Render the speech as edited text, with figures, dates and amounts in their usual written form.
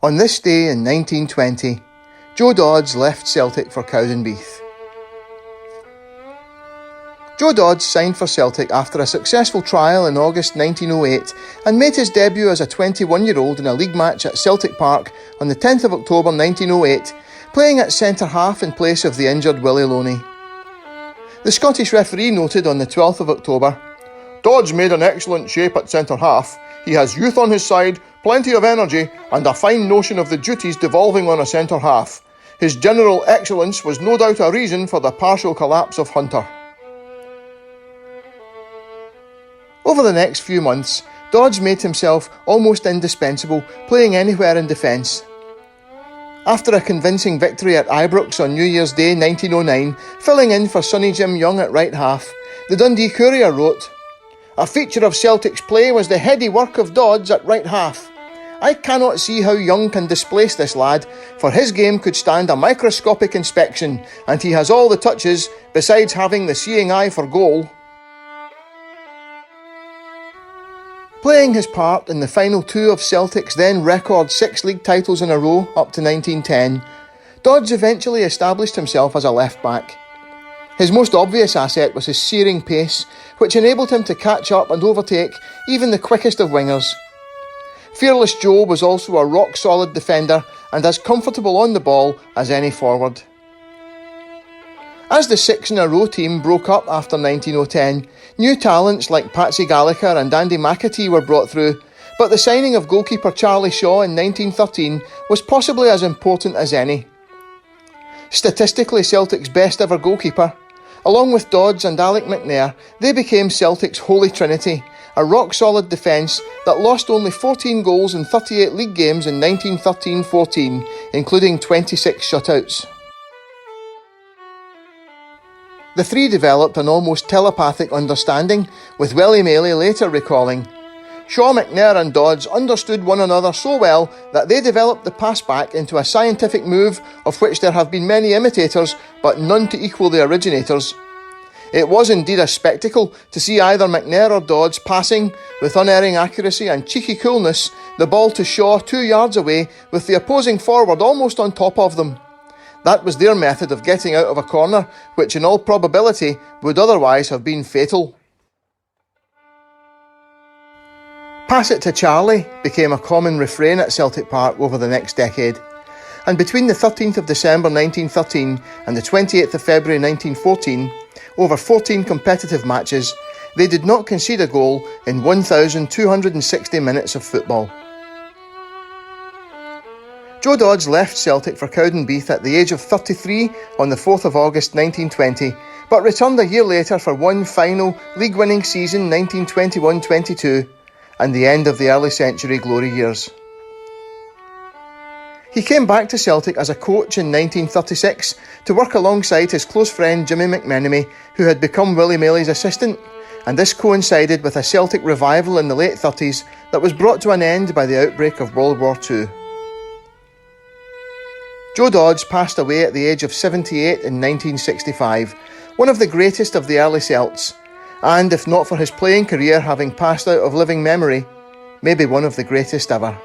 On this day in 1920, Joe Dodds left Celtic for Cowdenbeath. Joe Dodds signed for Celtic after a successful trial in August 1908 and made his debut as a 21-year-old in a league match at Celtic Park on the 10th of October 1908, playing at centre-half in place of the injured Willie Loney. The Scottish referee noted on the 12th of October, "Dodds made an excellent shape at centre-half. He has youth on his side, plenty of energy, and a fine notion of the duties devolving on a centre-half. His general excellence was no doubt a reason for the partial collapse of Hunter." Over the next few months, Dodds made himself almost indispensable, playing anywhere in defence. After a convincing victory at Ibrox on New Year's Day 1909, filling in for Sonny Jim Young at right half, the Dundee Courier wrote, "A feature of Celtic's play was the heady work of Dodds at right half. I cannot see how Young can displace this lad, for his game could stand a microscopic inspection, and he has all the touches, besides having the seeing eye for goal." Playing his part in the final two of Celtic's then record 6 league titles in a row up to 1910, Dodds eventually established himself as a left-back. His most obvious asset was his searing pace, which enabled him to catch up and overtake even the quickest of wingers. Fearless Joe was also a rock-solid defender and as comfortable on the ball as any forward. As the 6-in-a-row team broke up after 1910, new talents like Patsy Gallagher and Andy McAtee were brought through, but the signing of goalkeeper Charlie Shaw in 1913 was possibly as important as any. Statistically Celtic's best ever goalkeeper, along with Dodds and Alec McNair, they became Celtic's holy trinity, a rock-solid defence that lost only 14 goals in 38 league games in 1913-14, including 26 shutouts. The three developed an almost telepathic understanding, with Willie Maley later recalling, "Shaw, McNair and Dodds understood one another so well that they developed the pass-back into a scientific move of which there have been many imitators, but none to equal the originators. It was indeed a spectacle to see either McNair or Dodds passing, with unerring accuracy and cheeky coolness, the ball to Shaw 2 yards away with the opposing forward almost on top of them. That was their method of getting out of a corner, which in all probability would otherwise have been fatal." "Pass it to Charlie" became a common refrain at Celtic Park over the next decade, and between the 13th of December 1913 and the 28th of February 1914, over 14 competitive matches, they did not concede a goal in 1,260 minutes of football. Joe Dodds left Celtic for Cowdenbeath at the age of 33 on the 4th of August 1920, but returned a year later for one final league-winning season 1921-22 and the end of the early century glory years. He came back to Celtic as a coach in 1936 to work alongside his close friend Jimmy McMenemy, who had become Willie Maley's assistant, and this coincided with a Celtic revival in the late 30s that was brought to an end by the outbreak of World War II. Joe Dodds passed away at the age of 78 in 1965, one of the greatest of the early Celts, and if not for his playing career having passed out of living memory, maybe one of the greatest ever.